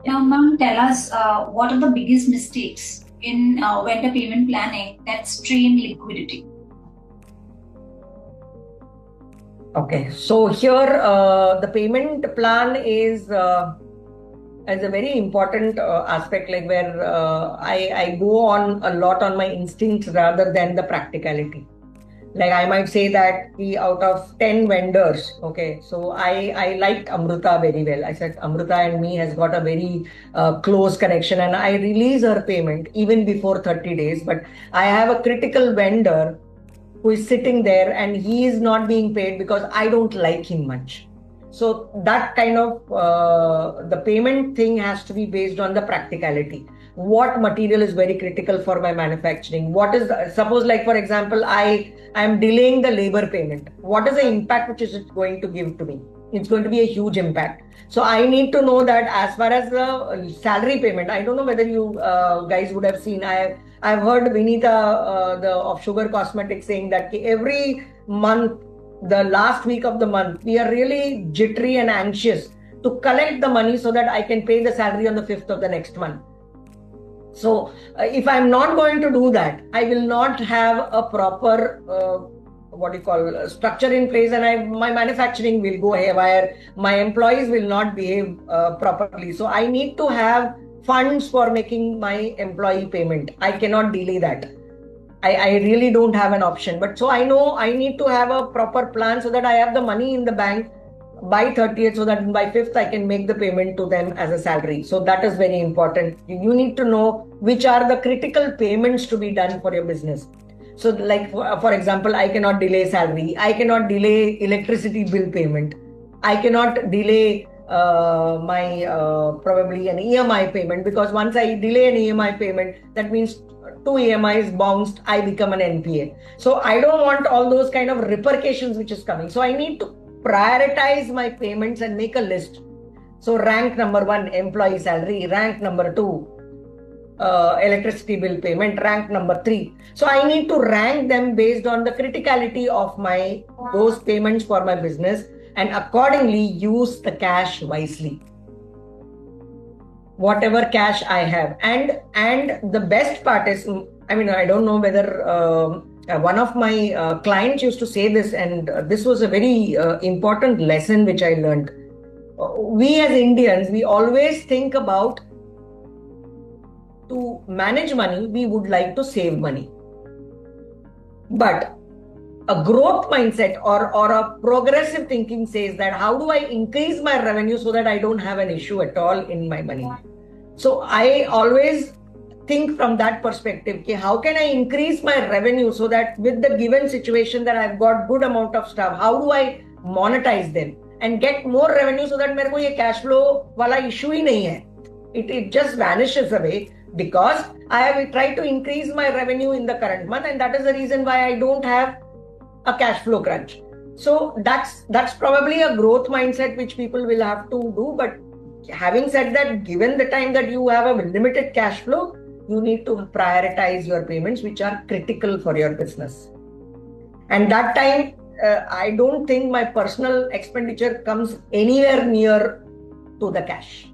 Now, ma'am, tell us what are the biggest mistakes in vendor payment planning that strain liquidity? Okay, so here the payment plan is a very important aspect, like where I go on a lot on my instincts rather than the practicality. Like I might say that out of 10 vendors, okay, so I liked Amruta very well. I said Amruta and me has got a very close connection, and I release her payment even before 30 days. But I have a critical vendor who is sitting there and he is not being paid because I don't like him much. So that kind of the payment thing has to be based on the practicality. What material is very critical for my manufacturing? What is suppose, like for example, I am delaying the labor payment. What is the impact which is it going to give to me? It's going to be a huge impact. So I need to know that. As far as the salary payment, I don't know whether you guys would have seen. I've heard Vinita, the of Sugar Cosmetics, saying that every month, the last week of the month, we are really jittery and anxious to collect the money so that I can pay the salary on the 5th of the next month. So if I'm not going to do that, I will not have a proper what you call structure in place, and my manufacturing will go haywire. My employees will not behave properly. So I need to have funds for making my employee payment. I cannot delay that. I really don't have an option. But so I know I need to have a proper plan so that I have the money in the bank by 30th, so that by 5th I can make the payment to them as a salary. So that is very important. You need to know which are the critical payments to be done for your business. So like for example, I cannot delay salary. I cannot delay electricity bill payment. I cannot delay my probably an EMI payment, because once I delay an EMI payment, that means two EMIs bounced, I become an NPA. So I don't want all those kind of repercussions which is coming. So I need to prioritize my payments and make a list. So rank number 1, employee salary. Rank number 2, electricity bill payment. Rank number 3. So I need to rank them based on the criticality of my those payments for my business, and accordingly use the cash wisely. Whatever cash I have, and the best part is, I mean, I don't know whether one of my clients used to say this, and this was a very important lesson which I learned. We as Indians, we always think about, to manage money, we would like to save money. But a growth mindset or a progressive thinking says that how do I increase my revenue so that I don't have an issue at all in my money? So I always think from that perspective, okay, how can I increase my revenue so that with the given situation that I've got good amount of stuff, how do I monetize them and get more revenue so that मेरे को ये cash flow वाला issue ही नहीं है. It just vanishes away because I have tried to increase my revenue in the current month, and that is the reason why I don't have a cash flow crunch. So that's probably a growth mindset which people will have to do. But having said that, given the time that you have a limited cash flow, you need to prioritize your payments which are critical for your business. And that time, I don't think my personal expenditure comes anywhere near to the cash.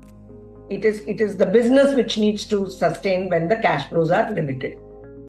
It is the business which needs to sustain when the cash flows are limited.